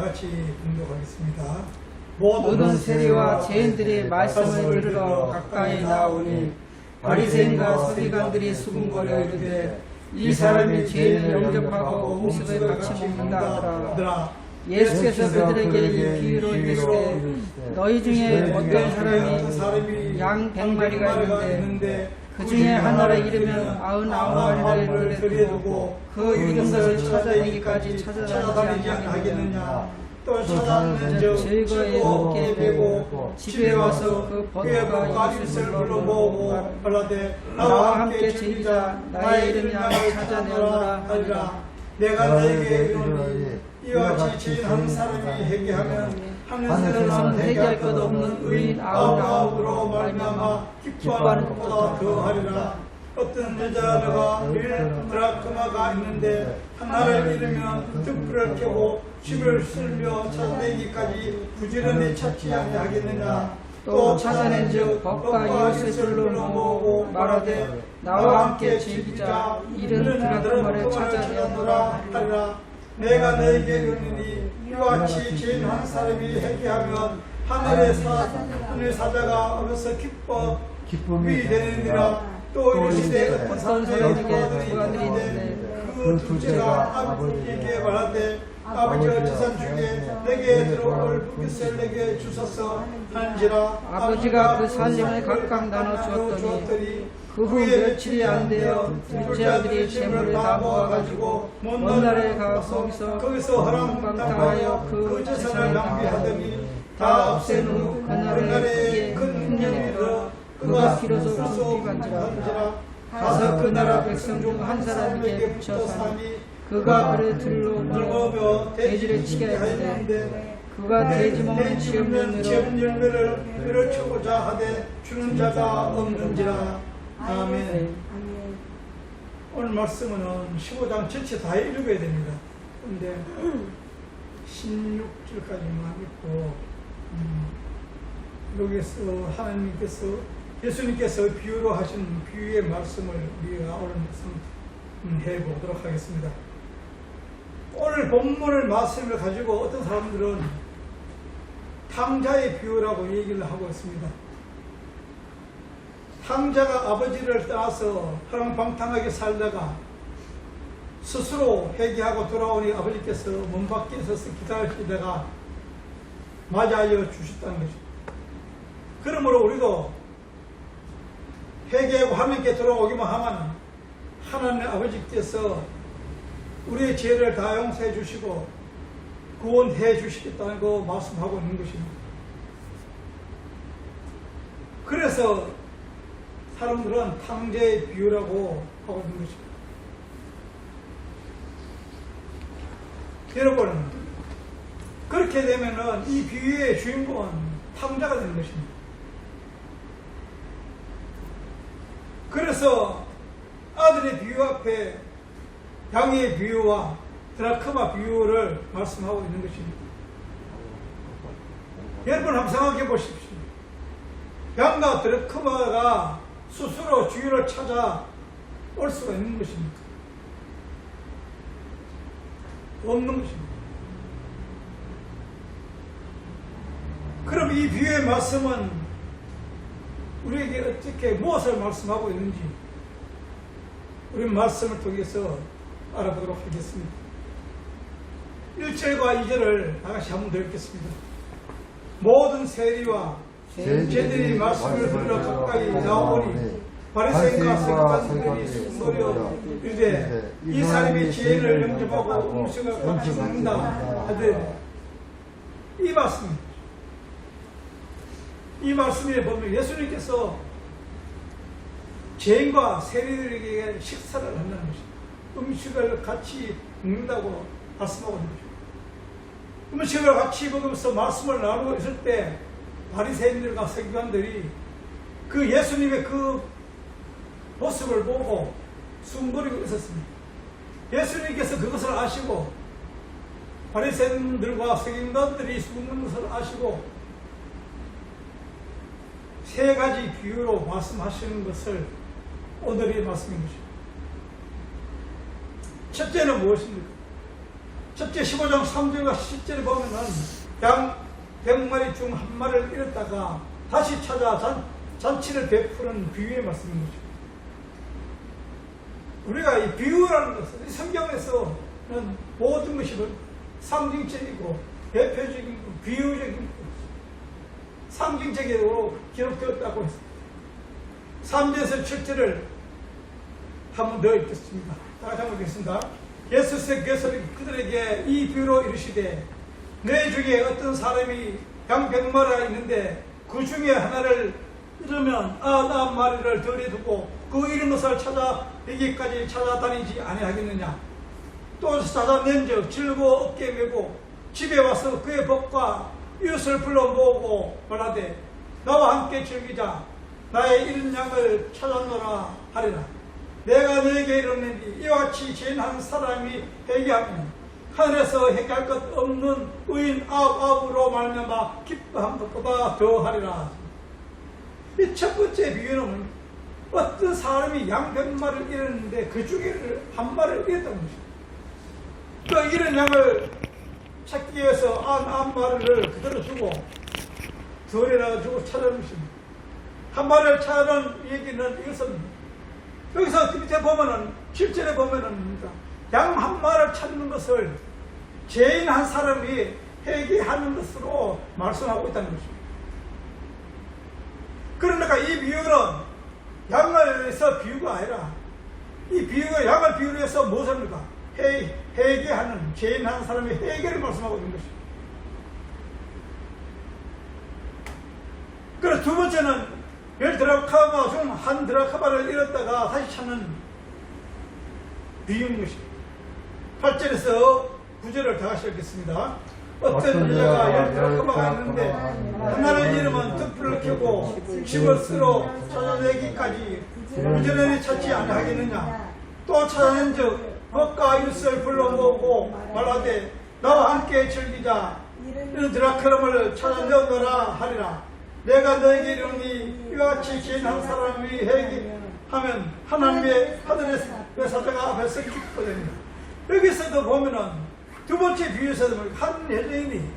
같이 공독하겠습니다. 모든 세리와 죄인들이 말씀을 들으러 가까이 나오니 바리새인과 서기관들이 수군거려 이르되 이 사람이 죄인을 영접하고 음식을 같이 먹는다 하더라. 예수께서 그들에게 이 비유로 이르시되 너희 중에 어떤 사람이 양 100마리가 있는데 그 중에 하나를 잃으면 99마리를 들에 두고 그 잃은 것을 찾아내기까지 찾아다니지 아니하겠느냐. 또 찾았는 즉 즐거이 어깨에 메고 집에 와서 그 벗과 이슬을 불러 모으고 말하되 나와 함께 즐기자. 나의 잃은 양을 찾아내오노라 하리라. 내가 너에게 이르노니 이와 같이 죄인 한 사람이 회개하면 하늘에서는 회개할 것 없는 의인 99으로 말미암아 기뻐하는 것보다 더하리라. 어떤 여자가 1드라크마가 있는데 하나를 잃으면 등불을 켜고 집을 쓸며 찾아내기까지 부지런히 찾지 아니하겠느냐. 또 찾아낸즉 벗과 이웃을 모으고 말하되 나와 함께 즐기자. 잃은 드라크마를 찾아내오노라 하리라. 내가 너에게 이르노니 이와 같이 죄인 한 사람이 회개하면 하늘의 사자가 어려서 기쁨이 되느니라. 또 이르시되 어떤 사람에게 있는데 그 둘째가 아버지에게 말하되 아버지 어찌산 중에 내게 들어올 것을 내게 주소서 하는지라. 아버지가 그 살림을 각각 나눠 주었더니 그 후 며칠이 안 되어 둘째 아들이 재물을 다 모아가지고 먼 나라에 가 거기서 허랑방탕하여 그 재산을 낭비하더니 다 없앤 후 그날에 큰 흉년이 들어 그가 비로소 죽기간지라. 가서 그 나라 백성 중 한 사람에게 붙여 사니 그가 그를 들로 물어 돼지를 치게 하였는데 그가 돼지 먹는 시험 열매를 밀어주고자 하되 주는 자가 없는지라. 아멘. 오늘 말씀은 15장 전체 다 읽어야 됩니다. 그런데 16절까지만 읽고 여기서 하나님께서 예수님께서 비유로 하신 비유의 말씀을 우리가 오늘 해보도록 하겠습니다. 오늘 본문을 말씀을 가지고 어떤 사람들은 탕자의 비유라고 얘기를 하고 있습니다. 탕자가 아버지를 떠나서 허랑방탕하게 살다가 스스로 회개하고 돌아오니 아버지께서 문 밖에 서서 기다리시다가 맞이하여 주셨다는 것입니다. 그러므로 우리도 회개하고 하나님께 돌아오기만 하면 하나님 아버지께서 우리의 죄를 다 용서해 주시고 구원해 주시겠다는 거 말씀하고 있는 것입니다. 그래서 사람들은 탕자의 비유라고 하고 있는 것입니다. 여러분, 그렇게 되면은 이 비유의 주인공은 탕자가 되는 것입니다. 그래서 아들의 비유 앞에 양의 비유와 드라크마 비유를 말씀하고 있는 것입니다. 여러분 한번 생각해 보십시오. 양과 드라크마가 스스로 주인을 찾아 올 수가 있는 것입니까? 없는 것입니다. 그럼 이 비유의 말씀은 우리에게 어떻게 무엇을 말씀하고 있는지 우리 말씀을 통해서 알아보도록 하겠습니다. 1절과 2절을 다같이 한번 더 읽겠습니다. 모든 세리와 죄들이 말씀을 들으러 가까이 나오니 바리새인과 서기관들이 수군거려 이르되 이 사람이 죄인을 영접하고 음식을 같이 먹는다 하되 이 말씀입니다. 이 말씀에 보면 예수님께서 죄인과 세리들에게 식사를 한다는 것입니다. 음식을 같이 먹는다고 말씀하고 있는 것입니다. 음식을 같이 먹으면서 말씀을 나누고 있을 때 바리새인들과 서기관들이 그 예수님의 그 모습을 보고 수군거리고 있었습니다. 예수님께서 그것을 아시고 바리새인들과 서기관들이 수군거리는 것을 아시고 세 가지 비유로 말씀하시는 것을 오늘의 말씀인 것입니다. 첫째는 무엇입니까? 첫째 15장 3절과 10절에 보면은 양 100마리 중 한 마리를 잃었다가 다시 찾아 잔치를 베푸는 비유의 말씀인 거죠. 우리가 이 비유라는 것은 성경에서는 모든 것이 상징적이고 대표적인 것, 비유적인 것, 상징적으로 기록되었다고 했습니다. 3절에서 7절을 한번 더 읽겠습니다. 다시 한번 읽겠습니다. 예수께서 그들에게 이 비유로 이르시되 내 중에 어떤 사람이 양 100마리가 있는데 그 중에 하나를 잃으면 나 마리를 덜에 두고 그 잃은 것을 찾아 여기까지 찾아다니지 아니하겠느냐. 또 찾아낸즉 질고 어깨에 메고 집에 와서 그의 법과 이웃을 불러 모으고 말하되 나와 함께 즐기자. 나의 잃은 양을 찾았노라 하리라. 내가 너에게 이르노니 이와 같이 죄인한 사람이 회개하면 하늘에서 회개할 것 없는 의인 아합으로 말미암아 기뻐한 것보다 더하리라. 이 첫 번째 비유는 어떤 사람이 양 100마리를 잃었는데 그 중에 한 마리를 잃었다는 것입니다. 그 잃은 양을 찾기 위해서 한 마리를 그대로 두고 덜이라 주고 찾아는 것입니다. 한 마리를 찾아는 얘기는 이것은 여기서 밑에 보면은 7절에 보면은 양 한 마리를 찾는 것을 죄인 한 사람이 회개하는 것으로 말씀하고 있다는 것입니다. 그러니까 이 비유는 양을 위해서 비유가 아니라 이 비유가 양을 비유로 해서 무엇입니까? 회개하는 죄인 한 사람의 회개를 말씀하고 있는 것입니다. 그리고 두 번째는 열 드라크마 중 한 드라크마를 잃었다가 다시 찾는 비유인 것입니다. 8절에서 9절을 다 같이 읽겠습니다. 어떤 여자가 열 드라크마가 있는데 하나를 잃으면 득불을 켜고 집을 쓸어 찾아내기까지 무전에 찾지 아니하겠느냐. 또 찾아낸즉 법과 이웃을 불러 모으고 말하되 나와 함께 즐기자. 이런 드라크마를 찾아내어라 하리라. 내가 너에게 이르노니 이와 같이 죄인 한 사람이 회개하면 하나님의 하늘의 사자가 앞에서 기뻐됩니다. 여기서도 보면은 두 번째 비유에서도 한 여자인이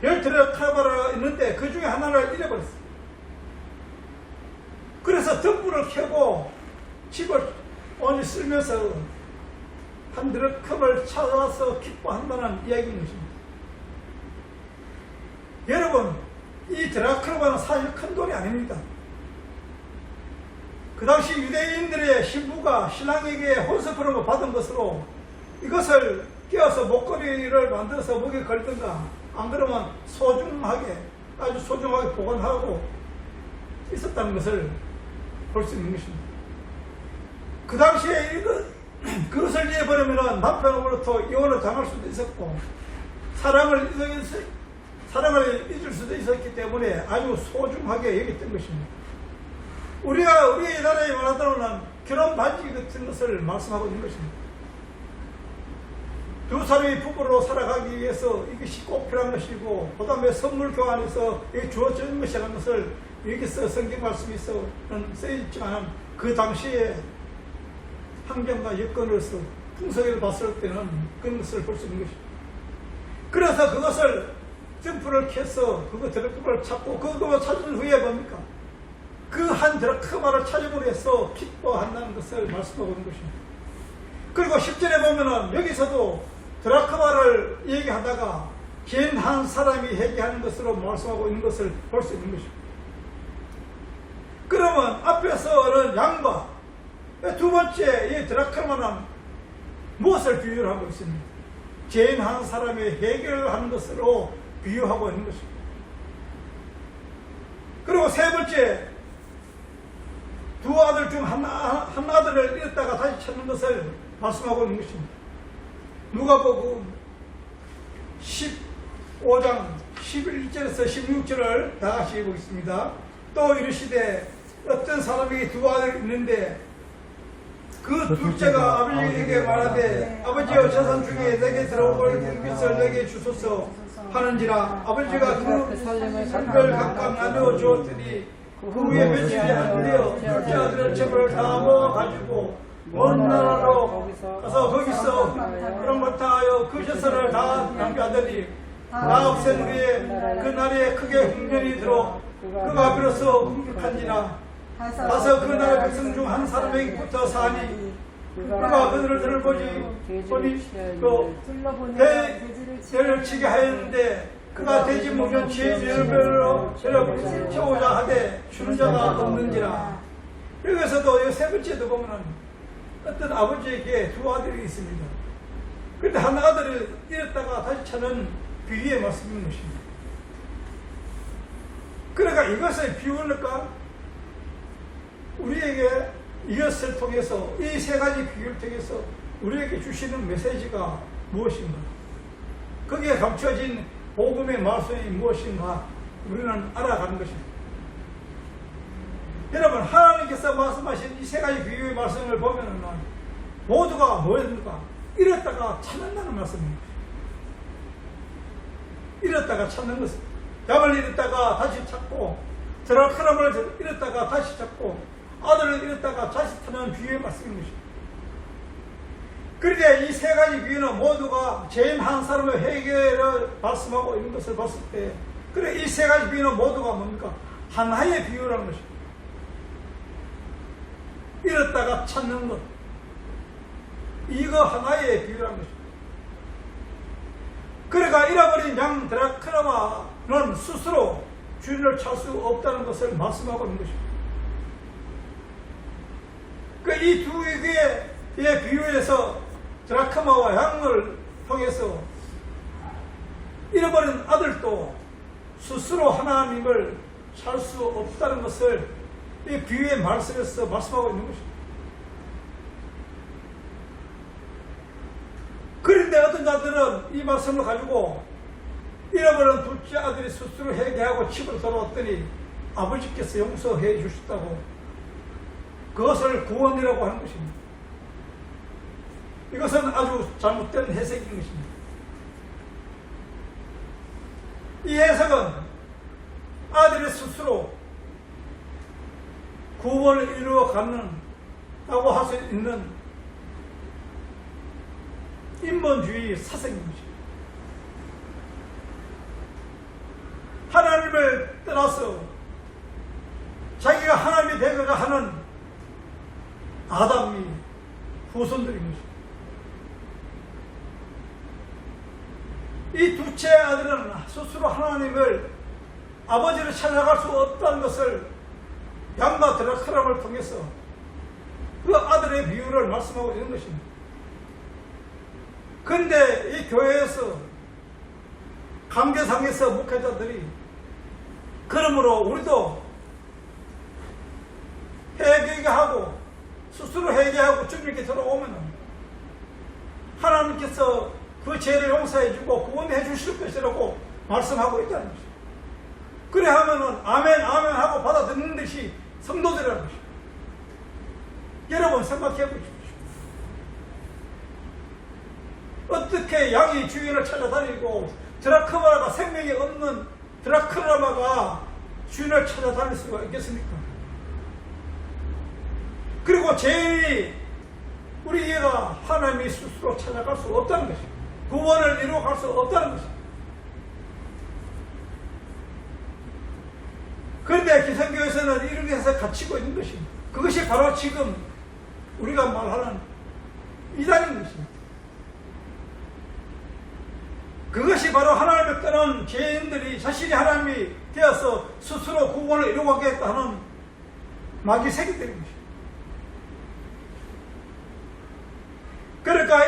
열 드라크마가 있는데 그 중에 하나를 잃어버렸어요. 그래서 등불을 켜고 집을 온전히 쓸면서 한 드라크마를 찾아와서 기뻐한다는 이야기인 것입니다. 여러분, 이 드라크마는 사실 큰 돈이 아닙니다. 그 당시 유대인들의 신부가 신랑에게 혼수표를 받은 것으로 이것을 끼워서 목걸이를 만들어서 목에 걸든가 안 그러면 소중하게 아주 소중하게 보관하고 있었다는 것을 볼 수 있는 것입니다. 그 당시에 그것을 잃어버리면 남편으로부터 이혼을 당할 수도 있었고 사랑을 잊을 수도 있었기 때문에 아주 소중하게 여겼던 것입니다. 우리가 우리의 나라에 말하자면 결혼 반지 같은 것을 말씀하고 있는 것입니다. 두 사람이 부부로 살아가기 위해서 이것이 꼭 필요한 것이고 그 다음에 선물 교환에서 주어지는 것이라는 것을 여기서 성경 말씀이 쓰여있지만 그 당시에 환경과 여건으로서 풍속을 봤을 때는 그런 것을 볼 수 있는 것입니다. 그래서 그것을 등불을 켜서 그거 드라크마를 찾고 그거 찾은 후에 뭡니까? 그 한 드라크마를 찾음으로 해서 기뻐한다는 것을 말씀하고 있는 것입니다. 그리고 10절에 보면은 여기서도 드라크마를 얘기하다가 죄인 한 사람이 회개하는 것으로 말씀하고 있는 것을 볼 수 있는 것입니다. 그러면 앞에서는 양과 두 번째 이 드라크마는 무엇을 비유를 하고 있습니까? 죄인 한 사람의 회개를 하는 것으로 비유하고 있는 것입니다. 그리고 세 번째, 두 아들 중 한 아들을 잃었다가 다시 찾는 것을 말씀하고 있는 것입니다. 누가복음 15장 11절에서 16절을 다 같이 읽어보겠습니다. 또 이르시되 어떤 사람이 두 아들이 있는데 그 둘째가 아버지에게 말하되 아버지여 재산 중에 내게 들어올 금빛을 내게 주소서 하는지라. 아버지가 그 산별 각각 나누어 주었더니 그 위에 며칠이 안 되어 둘째 아들의 채무를 다 모아가지고 먼 나라로 거기서 가서 거기서 그런 걸 당하여 그 재산을 다 낭비하더니 나 없앤 후에 그 나라에 크게 흉년이 들어 그가 비로소 흥격한지라. 가서 그 나라 백성 중 한 사람에게 붙어 사니 그가 그들을 들보니 그 대제를 치게 하였는데 그가 돼지 목련 죄별로 죄를 채우자 하되 주는 자가 없는지라. 여기서도 세 번째도 보면은 어떤 아버지에게 두 아들이 있습니다. 그런데 한 아들을 잃었다가 다시 찾는 비유의 말씀인 것입니다. 그러니까 이것을 비유할까? 우리에게 이것을 통해서 이 세 가지 비유를 통해서 우리에게 주시는 메시지가 무엇인가? 거기에 감춰진 복음의 말씀이 무엇인가? 우리는 알아가는 것입니다. 여러분, 하나님께서 말씀하신 이 세 가지 비유의 말씀을 보면은 모두가 뭐였는가? 잃었다가 찾는다는 말씀입니다. 잃었다가 찾는 것은 양을 잃었다가 다시 찾고 드라크람을 잃었다가 다시 찾고 아들을 잃었다가 다시 찾는 비유의 말씀인 것입니다. 그런데 이 세 가지 비유는 모두가 죄인 한 사람의 회개를 말씀하고 있는 것을 봤을 때, 그래 이 세 가지 비유는 모두가 뭡니까? 하나의 비유라는 것입니다. 잃었다가 찾는 것, 이거 하나의 비유라는 것입니다. 그러니까 잃어버린 양 드라크라마는 스스로 주인을 찾을 수 없다는 것을 말씀하고 있는 것입니다. 이 두 개의 비유에서 드라크마와 양을 통해서 잃어버린 아들도 스스로 하나님을 찾을 수 없다는 것을 이 비유의 말씀에서 말씀하고 있는 것입니다. 그런데 어떤 자들은 이 말씀을 가지고 잃어버린 둘째 아들이 스스로 회개하고 집으로 돌아왔더니 아버지께서 용서해 주셨다고 그것을 구원이라고 하는 것입니다. 이것은 아주 잘못된 해석인 것입니다. 이 해석은 아들이 스스로 구원을 이루어가는다고 할 수 있는 인본주의 사상인 것입니다. 하나님을 떠나서 자기가 하나님이 되고자 하는 아담이 후손들인 것입니다. 이 둘째 아들은 스스로 하나님을 아버지를 찾아갈 수 없다는 것을 양과 드라크람을 통해서 그 아들의 비유를 말씀하고 있는 것입니다. 그런데 이 교회에서 관계상에서 목회자들이 그러므로 우리도 회개하고 스스로 회개하고 주님께 돌아오면 하나님께서 그 죄를 용서해주고 구원해 주실 것이라고 말씀하고 있다는 것입니다. 그래 하면은 아멘 아멘 하고 받아듣는 것이 성도들이라는 것입니다. 여러분 생각해 보십시오. 어떻게 양이 주인을 찾아다니고 드라크마가 생명이 없는 드라크라마가 주인을 찾아다닐 수가 있겠습니까? 그리고 죄인이 우리가 하나님이 스스로 찾아갈 수 없다는 것입니다. 구원을 이루어갈 수 없다는 것입니다. 그런데 기성교에서는 이렇게 해서 갇히고 있는 것입니다. 그것이 바로 지금 우리가 말하는 이단인 것입니다. 그것이 바로 하나님을 떠난 죄인들이 자신이 하나님이 되어서 스스로 구원을 이루어가겠다 하는 마귀 세계들인 것입니다. 그러니까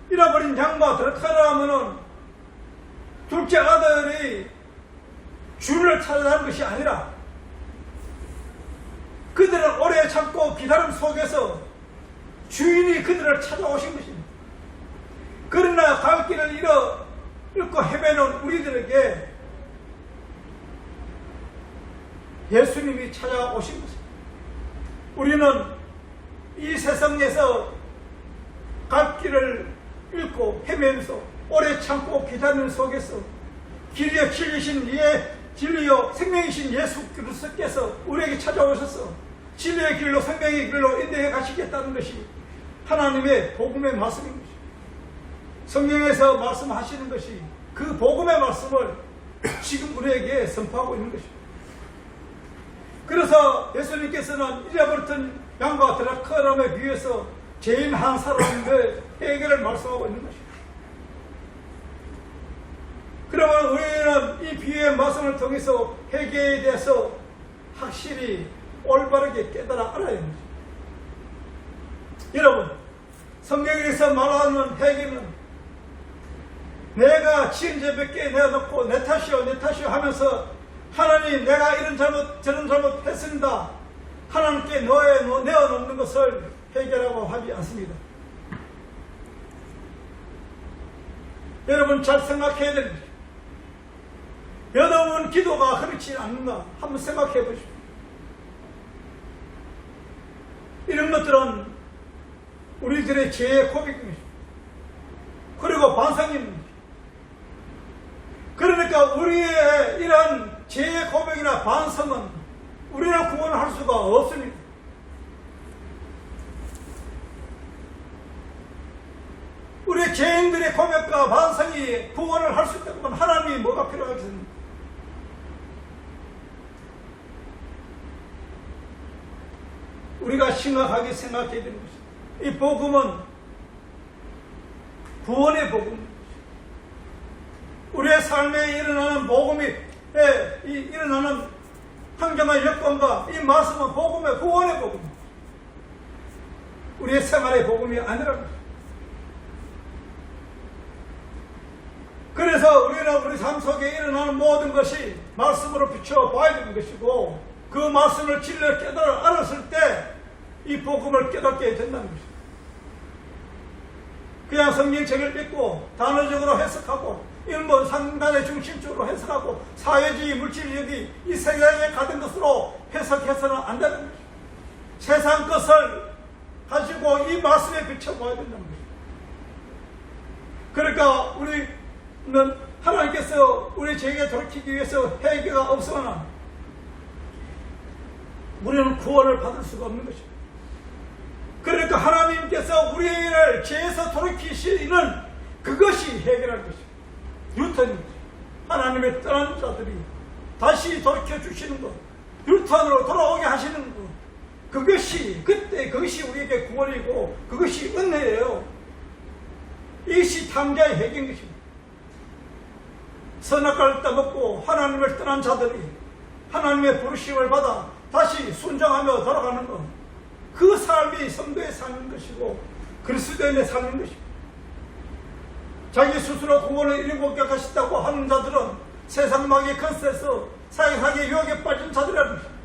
잃어버린 양과 드라크라 하면은 둘째 아들이 주를 찾아가는 것이 아니라 그들은 오래 참고 기다림 속에서 주인이 그들을 찾아오신 것입니다. 그러나 갈 길을 잃고 헤매는 우리들에게 예수님이 찾아오신 것입니다. 우리는 이 세상에서 갈 길을 잃고 헤매면서 오래 참고 기다리는 속에서 길이여 진리신 진리여 생명이신 예수 그리스도께서 우리에게 찾아오셔서 진리의 길로 생명의 길로 인도해 가시겠다는 것이 하나님의 복음의 말씀인 것입니다. 성경에서 말씀하시는 것이 그 복음의 말씀을 지금 우리에게 선포하고 있는 것입니다. 그래서 예수님께서는 잃어버렸던 양과 드라크람에 비해서 죄인 한 사람의 해결을 말씀하고 있는 것입니다. 그러면 우리는 이 비유의 말씀을 통해서 회개에 대해서 확실히 올바르게 깨달아 알아야 합니다. 여러분, 성경에서 말하는 회개는 내가 지은 죄 몇 개 내어놓고 내 탓이요 하면서 하나님 내가 이런 잘못 저런 잘못 했습니다. 하나님께 내어놓는 것을 회개라고 하지 않습니다. 여러분 잘 생각해야 됩니다. 여러분 기도가 그렇지 않는가 한번 생각해 보십시오. 이런 것들은 우리들의 죄의 고백입니다. 그리고 반성입니다. 그러니까 우리의 이런 죄의 고백이나 반성은 우리를 구원할 수가 없습니다. 우리 죄인들의 고백과 반성이 구원을 할 수 있다면 하나님이 뭐가 필요하겠습니까? 우리가 심각하게 생각해야 되는 것입니다. 이 복음은 구원의 복음입니다. 우리의 삶에 일어나는 일어나는 환경의 여건과 이 말씀은 복음의 구원의 복음입니다. 우리의 생활의 복음이 아니라는 것입니다. 그래서 우리는 우리 삶 속에 일어나는 모든 것이 말씀으로 비춰봐야 되는 것이고 그 말씀을 진리를 깨달아 알았을 때 이 복음을 깨닫게 된다는 것입니다. 그냥 성경책을 읽고 단어적으로 해석하고 일본 상단의 중심적으로 해석하고 사회주의 물질주의 이 세상에 가진 것으로 해석해서는 안 되는 것입니다. 세상 것을 가지고 이 말씀에 비춰봐야 된다는 것입니다. 그러니까 우리는 하나님께서 우리 죄에 돌이키기 위해서 회개가 없으나 우리는 구원을 받을 수가 없는 것입니다. 그러니까 하나님께서 우리를 죄에서 돌이키시는 그것이 해결할 것입니다. 유턴입니다. 하나님의 떠난 자들이 다시 돌이켜 주시는 것, 유턴으로 돌아오게 하시는 것, 그것이 우리에게 구원이고 그것이 은혜예요. 이것이 탕자의 해결인 것입니다. 선악과를 따먹고 하나님을 떠난 자들이 하나님의 부르심을 받아 다시 순종하며 돌아가는 것, 그 삶이 성도의 삶인 것이고 그리스도인의 삶인 것입니다. 자기 스스로 구원을 이루고 격하셨다고 하는 자들은 세상 마귀의 컨셉에서 사기사기의 유혹에 빠진 자들이라는 것입니다.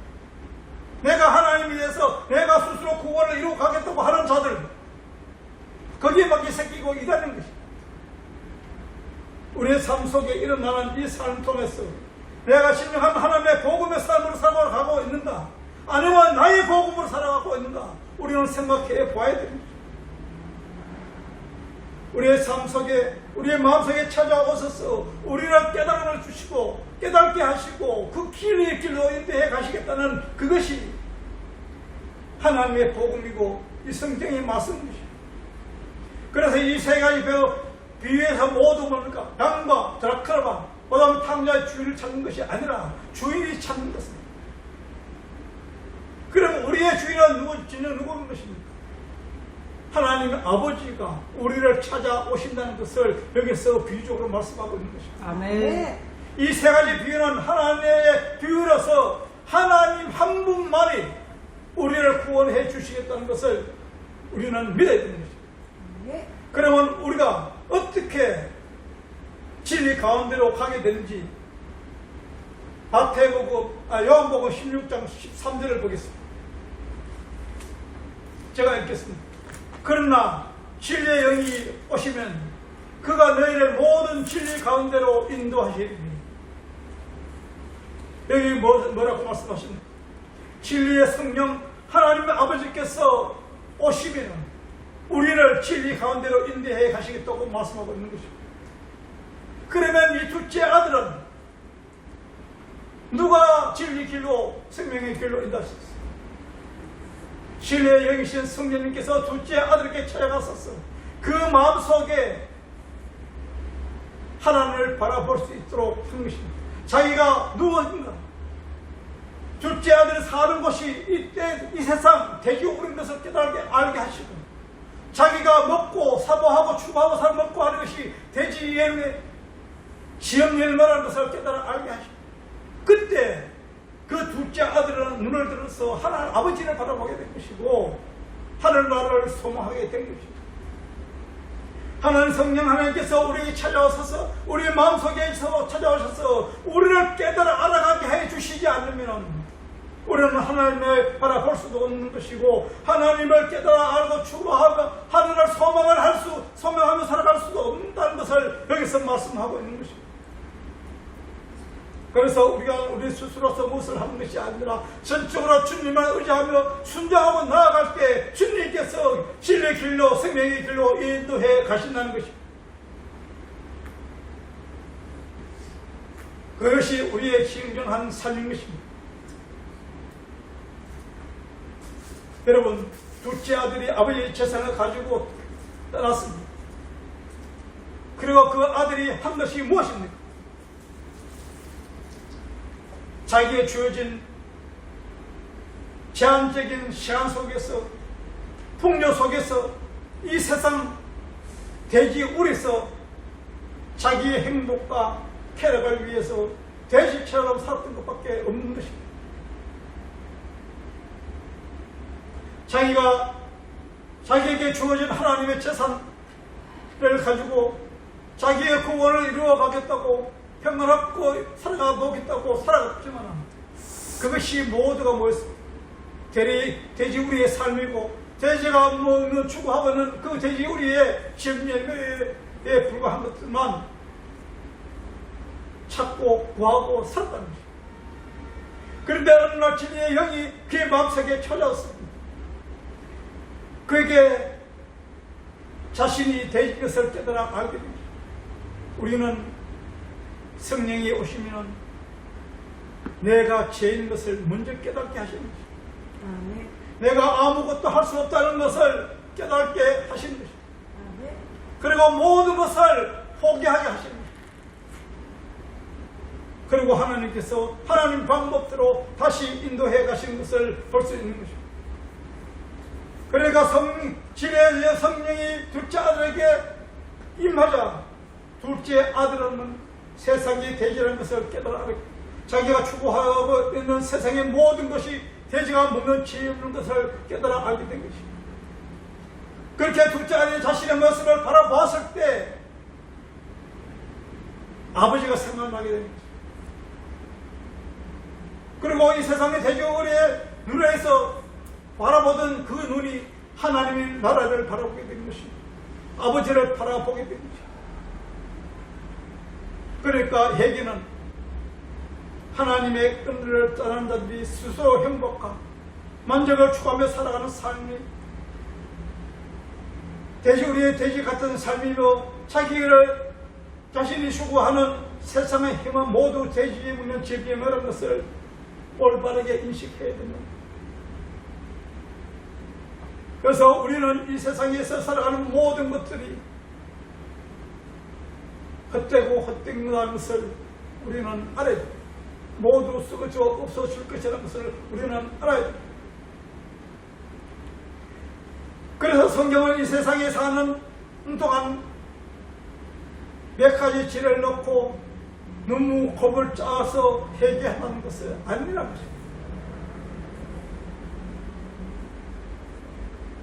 내가 하나님에 대해서 내가 스스로 구원을 이루고 가겠다고 하는 자들, 거기에 막이 새끼고 일하는 것입니다. 우리의 삶 속에 일어나는 이 삶을 통해서 내가 신령한 하나님의 복음의 삶으로 살아가고 있는가, 아니면 나의 복음으로 살아가고 있는가, 우리는 생각해 봐야 됩니다. 우리의 삶 속에, 우리의 마음 속에 찾아오셔서 우리를 깨달음을 주시고 깨닫게 하시고 그 길로 인도해 가시겠다는 그것이 하나님의 복음이고 이 성경의 말씀입니다. 그래서 이 세 가지 비유에서 모두 뭡니까? 양과 드라크라바, 그 다음에 탕자의 주인을 찾는 것이 아니라 주인이 찾는 것입니다. 그럼 우리의 주인은 누구인 것입니까? 하나님의 아버지가 우리를 찾아오신다는 것을 여기서 비유적으로 말씀하고 있는 것입니다. 아멘. 이 세 가지 비유는 하나님의 비유로서 하나님 한 분만이 우리를 구원해 주시겠다는 것을 우리는 믿어야 되는 것입니다. 그러면 우리가 어떻게 진리 가운데로 가게 되는지 요한복음 16장 13절을 보겠습니다. 제가 읽겠습니다. 그러나 진리의 영이 오시면 그가 너희를 모든 진리 가운데로 인도하시리니. 여기 뭐라고 말씀하십니까? 진리의 성령 하나님의 아버지께서 오시면 우리를 진리 가운데로 인도해 가시겠다고 말씀하고 있는 것입니다. 그러면 이 둘째 아들은 누가 진리 길로 생명의 길로 인도하셨어요? 신뢰의 영이신 성령님께서 둘째 아들에게 찾아가셔서 그 마음속에 하나님을 바라볼 수 있도록 한 것입니다. 자기가 누구인가, 둘째 아들이 사는 곳이 이때 이 세상 대지우린 것을 깨달게 알게 하시고, 자기가 먹고 사모하고 추구하고 살 먹고 하는 것이 대지의 지형열매라는 것을 깨달아 알게 하시고, 그때 그 둘째 아들은 눈을 들어서 하나님 아버지를 바라보게 된 것이고 하늘나라를 소망하게 된 것입니다. 하나님 성령 하나님께서 우리에게 찾아오셔서 우리 마음속에 찾아오셔서 우리를 깨달아 알아가게 해 주시지 않으면 우리는 하나님을 바라볼 수도 없는 것이고, 하나님을 깨달아 알고 추구하며 하늘을 소망하며 살아갈 수도 없다는 것을 여기서 말씀하고 있는 것입니다. 그래서 우리가 우리 스스로서 무엇을 하는 것이 아니라 전적으로 주님을 의지하며 순종하고 나아갈 때 주님께서 진리의 길로 생명의 길로 인도해 가신다는 것입니다. 그것이 우리의 진정한 삶인 것입니다. 여러분, 둘째 아들이 아버지의 재산을 가지고 떠났습니다. 그리고 그 아들이 한 것이 무엇입니까? 자기에 주어진 제한적인 시간 속에서, 풍요 속에서, 이 세상 대지울에서 자기의 행복과 쾌락을 위해서 돼지처럼 살았던 것밖에 없는 것입니다. 자기가 자기에게 주어진 하나님의 재산을 가지고 자기의 구원을 이루어 가겠다고 평안하고 살아가 보겠다고 살아갔지만 그것이 모두가 뭐였습니까? 돼지우리의 삶이고, 돼지가 먹는 추구하고는 그 돼지우리의 지역열매에 불과한 것들만 찾고 구하고 살았다는 것입니다. 그런데 어느 날 진리의 영이 그의 마음속에 찾아왔습니다. 그에게 자신이 돼지 것을 깨달아 알게 됩니다. 우리는 성령이 오시면 내가 죄인 것을 먼저 깨닫게 하시는 것입니다. 내가 아무것도 할 수 없다는 것을 깨닫게 하시는 것입니다. 그리고 모든 것을 포기하게 하시는 것입니다. 그리고 하나님께서 하나님 방법대로 다시 인도해 가시는 것을 볼 수 있는 것입니다. 그러니까 진리의 성령이 둘째 아들에게 임하자 둘째 아들은 세상이 돼지라는 것을 깨달아 자기가 추구하고 있는 세상의 모든 것이 돼지가 먹는 죄 없는 것을 깨달아 알게 된 것입니다. 그렇게 둘째 아들이 자신의 모습을 바라보았을 때 아버지가 생각나게 된 것입니다. 그리고 이 세상의 돼지우리의 눈에서 바라보던 그 눈이 하나님의 나라를 바라보게 된 것입니다. 아버지를 바라보게 된 것입니다. 그러니까 회개는 하나님의 은혜를 떠난 자들이 스스로 행복과 만족을 추구하며 살아가는 삶이 돼지우리의 돼지 같은 삶이며, 자신이 추구하는 세상의 힘은 모두 돼지에 묻는 질병이라는 것을 올바르게 인식해야 됩니다. 그래서 우리는 이 세상에서 살아가는 모든 것들이 헛되고 헛된다는 것을 우리는 알아야 됩니다. 모두 썩어져 없어질 것이라는 것을 우리는 알아야 됩니다. 그래서 성경은 이 세상에 사는 동안 몇 가지 질을 넣고 너무 겁을 짜서 회개하는 것은 아니라는 것입니다.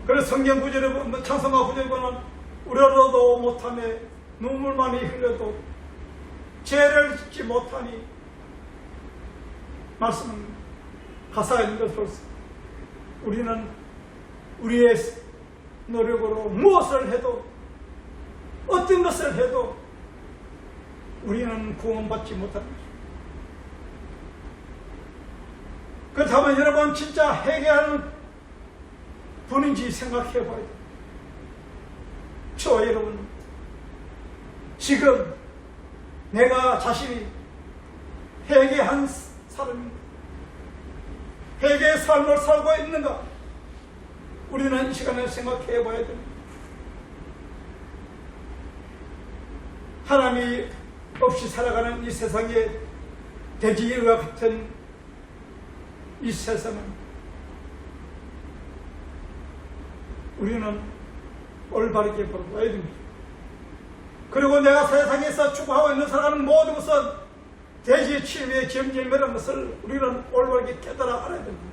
그래서 성경 구절에 보면, 찬송가 구절에 보면 우려도 못하며 눈물 많이 흘려도 죄를 짓지 못하니 말씀은 가사가 있는 것을 볼 수 있습니다. 우리는 우리의 노력으로 무엇을 해도, 어떤 것을 해도 우리는 구원받지 못하는 것입니다. 그렇다면 여러분 진짜 회개하는 분인지 생각해 봐야 돼요. 저 여러분, 지금 내가 자신이 회개한 사람인가? 회개의 삶을 살고 있는가? 우리는 이 시간에 생각해 봐야 됩니다. 하나님이 없이 살아가는 이 세상에 돼지와 같은 이 세상은 우리는 올바르게 바라봐야 됩니다. 그리고 내가 세상에서 추구하고 있는 사람은 모든 것은 돼지의 침에 점질매라는 것을 우리는 올바르게 깨달아 알아야 됩니다.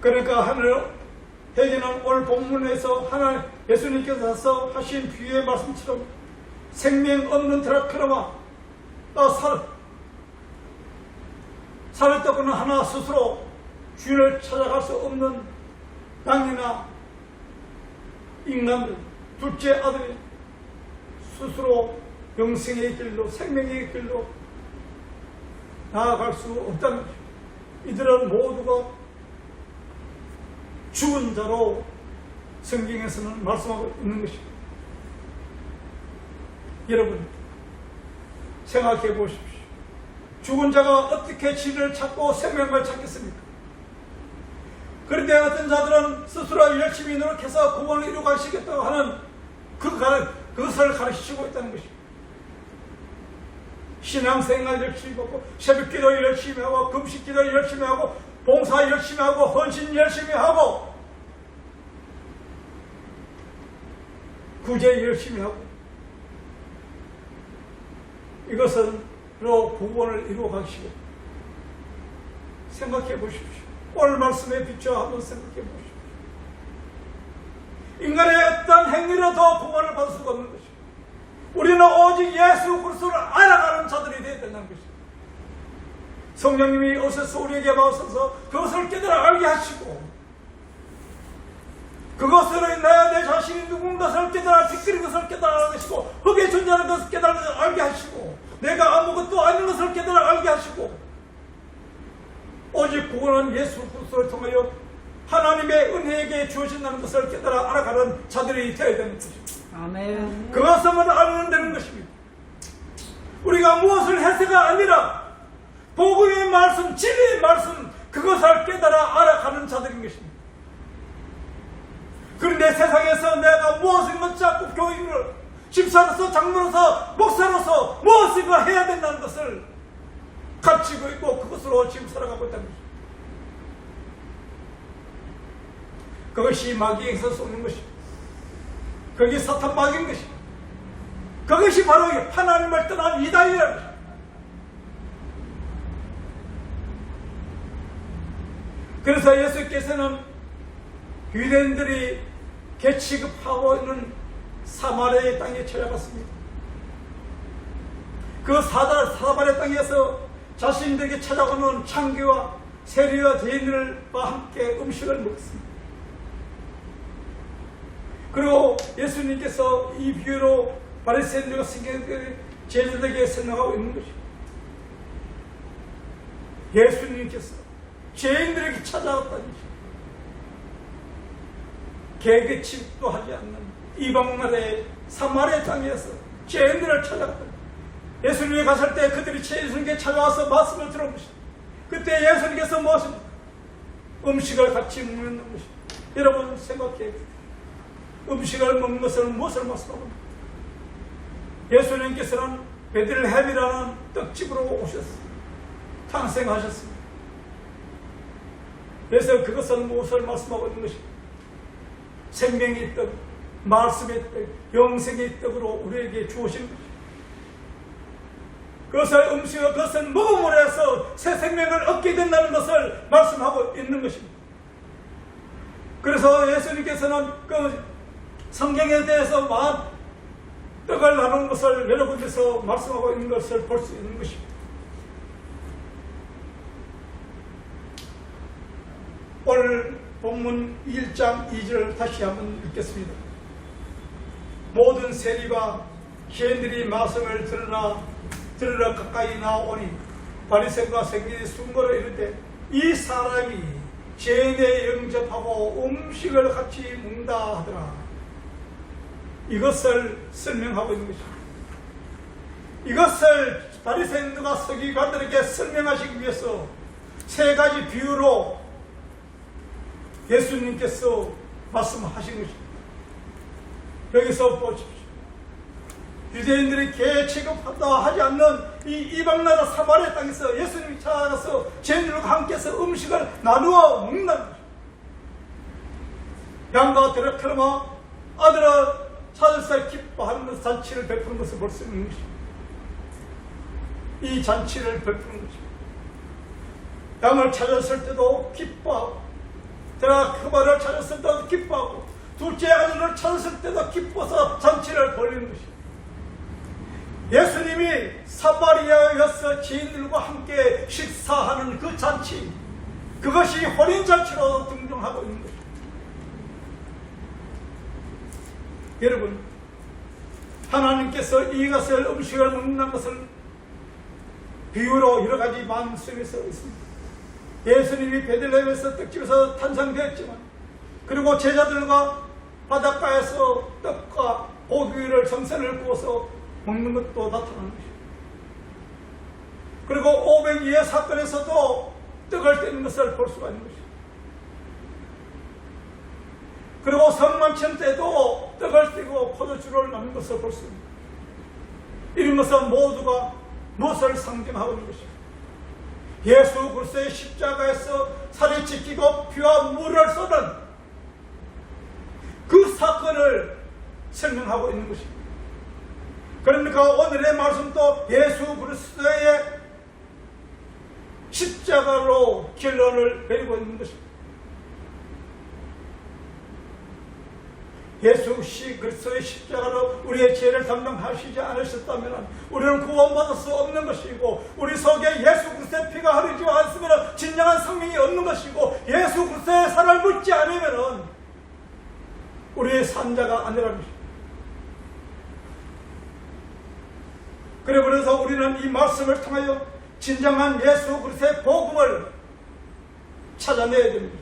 그러니까 해지는 오늘 본문에서 예수님께서 하신 비유의 말씀처럼 생명 없는 드라크라와 살을 뜯고는 하나 스스로 주인을 찾아갈 수 없는 양이나 인간들, 둘째 아들이 스스로 영생의 길로, 생명의 길로 나아갈 수 없다는 것입니다. 이들은 모두가 죽은 자로 성경에서는 말씀하고 있는 것입니다. 여러분, 생각해 보십시오. 죽은 자가 어떻게 진리를 찾고 생명을 찾겠습니까? 그런데 어떤 자들은 스스로 열심히 노력해서 구원을 이루가시겠다고 하는 그것을 가르치고 있다는 것입니다. 신앙생활 열심히 하고, 새벽기도 열심히 하고, 금식기도 열심히 하고, 봉사 열심히 하고, 헌신 열심히 하고, 구제 열심히 하고, 이것으로 구원을 이루어가시고 생각해 보십시오. 오늘 말씀에 비추어 한번 생각해 보십시오. 인간의 어떤 행위로도 구원을 받을 수가 없는 것입니다. 우리는 오직 예수 그리스도를 알아가는 자들이 되어야 된다는 것입니다. 성령님이 오셔서 우리에게 마셔서 그것을 깨달아 알게 하시고, 그것으로 인하여 내 자신이 누군 것을 깨달아 뒷그린 것을 깨달아 하시고, 흙에 존재하는 것을 깨달아 알게 하시고, 내가 아무것도 아닌 것을 깨달아 알게 하시고, 오직 구원은 예수 그리스도를 통하여 하나님의 은혜에게 주어진다는 것을 깨달아 알아가는 자들이 되어야 되는 것입니다. 아멘. 그것만 알면 되는 것입니다. 우리가 무엇을 해서가 아니라 복음의 말씀, 진리의 말씀, 그것을 깨달아 알아가는 자들인 것입니다. 그런데 세상에서 내가 무엇인가 자꾸 교인을 집사로서, 장로로서, 목사로서 무엇인가 해야 된다는 것을 가지고 있고 그것으로 지금 살아가고 있다는 것입니다. 그것이 마귀에서 쏘는 것입니다. 그게 사탄 마귀인 것입니다. 그것이 바로 하나님을 떠난 이단이라는 것입니다. 그래서 예수께서는 유대인들이 개취급하고 있는 사마리아의 땅에 찾아갔습니다. 그 사마리아 땅에서 자신들에게 찾아오는 창기와 세리와 죄인들과 함께 음식을 먹었습니다. 그리고 예수님께서 이 비유로 바리새인들과 서기관들의 제자들에게 설명하고 있는 것입니다. 예수님께서 죄인들에게 찾아왔다는 것입니다. 개개취도 하지 않는 이방나라의 사마리아 땅에서 죄인들을 찾아왔다. 예수님이 갔을 때 그들이 예수님께 찾아와서 말씀을 들은 것입니다. 그때 예수님께서 무엇입니까? 음식을 같이 먹는 것입니다. 여러분 생각해 보세요. 음식을 먹는 것은 무엇을 말씀하고 있습니까? 예수님께서는 베들레헴이라는 떡집으로 오셨습니다. 탄생하셨습니다. 그래서 그것은 무엇을 말씀하고 있는 것입니까? 생명의 떡, 말씀의 떡, 영생의 떡으로 우리에게 주어진 것입니다. 그것을 먹음으로 해서 새 생명을 얻게 된다는 것을 말씀하고 있는 것입니다. 그래서 예수님께서는 그 성경에 대해서 떡을 나누는 것을 여러 군데서 말씀하고 있는 것을 볼 수 있는 것입니다. 오늘 본문 1장 2절 다시 한번 읽겠습니다. 모든 세리와 죄인들이 말씀을 들으러 가까이 나오니 바리새인과 서기관들이 순거로 이르되 이 사람이 죄인에 영접하고 음식을 같이 먹는다 하더라. 이것을 설명하고 있는 것입니다. 이것을 바리새인들과 서기관들에게 설명하시기 위해서 세 가지 비유로 예수님께서 말씀하신 것입니다. 여기서 보십시오. 유대인들이 개 취급한다 하지 않는 이 이방나라 사마리아 땅에서 예수님이 찾아가서 죄인들과 함께해서 음식을 나누어 먹는다는 것입니다. 양과 들어크르마 아들을 찾을새 기뻐하는 것, 잔치를 베푸는 것을 볼 수 있는 것입니다. 이 잔치를 베푸는 것입니다. 양을 찾았을 때도 기뻐하고 드라크마를 찾았을 때도 기뻐하고 둘째 아들을 찾았을 때도 기뻐서 잔치를 벌이는 것입니다. 예수님이 사마리아에서 지인들과 함께 식사하는 그 잔치, 그것이 혼인잔치로 등장하고 있는 것입니다. 여러분, 하나님께서 이것을 음식을 먹는 것을 비유로 여러 가지 말씀에서 있습니다. 예수님이 베들레헴에서 떡집에서 탄생되었지만, 그리고 제자들과 바닷가에서 떡과 고기를 생선을 구워서 먹는 것도 나타나는 것입니다. 그리고 500의 사건에서도 떡을 떼는 것을 볼 수가 있는 것입니다. 그리고 성만찬 때도 떡을 떼고 포도주를 나눈 것을 볼 수 있습니다. 이런 것은 모두가 무엇을 상징하고 있는 것입니다. 예수 그리스도의 십자가에서 살이 찢기고 피와 물을 쏟은 그 사건을 설명하고 있는 것입니다. 그러니까 오늘의 말씀도 예수 그리스도의 십자가로 결론을 내리고 있는 것입니다. 예수 그리스도의 십자가로 우리의 죄를 담당하시지 않으셨다면 우리는 구원받을 수 없는 것이고, 우리 속에 예수 그리스도의 피가 흐르지 않으면 진정한 생명이 없는 것이고, 예수 그리스도의 살을 묻지 않으면 우리의 산자가 아니라는 것입니다. 그래서 우리는 이 말씀을 통하여 진정한 예수 그리스도의 복음을 찾아내야 됩니다.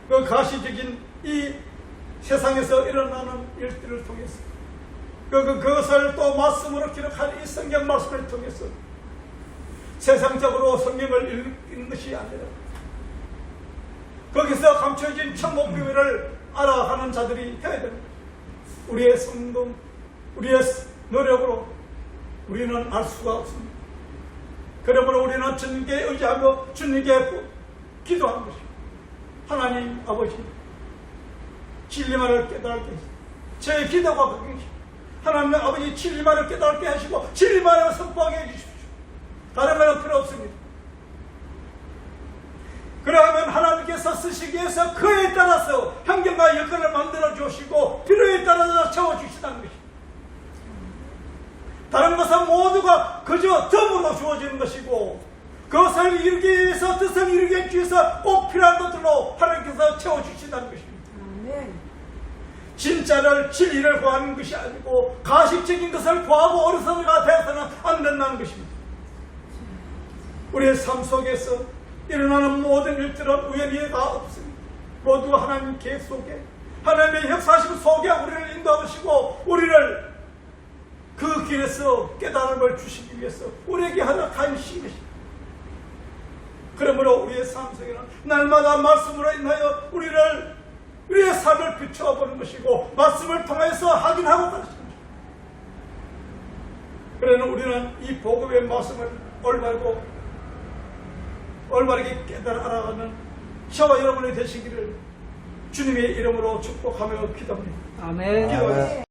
그 가시적인 이 세상에서 일어나는 일들을 통해서 그것을 또 말씀으로 기록한 이 성경 말씀을 통해서 세상적으로 성경을 읽는 것이 아니라 거기서 감춰진 천국 비밀을 알아가는 자들이 되어야 됩니다. 우리의 성공, 우리의 노력으로 우리는 알 수가 없습니다. 그러므로 우리는 주님께 의지하며 주님께 기도하는 것입니다. 하나님 아버지, 진리만을 깨달게 하시고, 제 기도가 그것입니다. 하나님 아버지, 진리만을 깨달게 하시고 진리만을 선포하게 해주십시오. 다른 말은 필요 없습니다. 그러면 하나님께서 쓰시기 위해서 그에 따라서 환경과 여건을 만들어 주시고 필요에 따라서 채워주시다는 것입니다. 다른 것은 모두가 그저 덤으로 주어지는 것이고, 그것을 이루기 위해서, 뜻을 이루기 위해서 꼭 필요한 것들로 하나님께서 채워주신다는 것입니다. 아멘. 진짜를, 진리를 구하는 것이 아니고 가식적인 것을 구하고 어리석이가 되어서는 안 된다는 것입니다. 우리의 삶 속에서 일어나는 모든 일들은 우연히가 없습니다. 모두가 하나님 계획 속에, 하나님의 역사하심 속에 우리를 인도하시고 우리를 그 길에서 깨달음을 주시기 위해서 우리에게 허락하신 것입니다. 그러므로 우리의 삶 속에는 날마다 말씀으로 인하여 우리의 삶을 비춰보는 것이고 말씀을 통해서 확인하고 가르치는 것입니다. 그러나 우리는 이 복음의 말씀을 올바르게 깨달아 알아가는 저와 여러분이 되시기를 주님의 이름으로 축복하며 기도합니다. 아멘. 기도하겠습니다.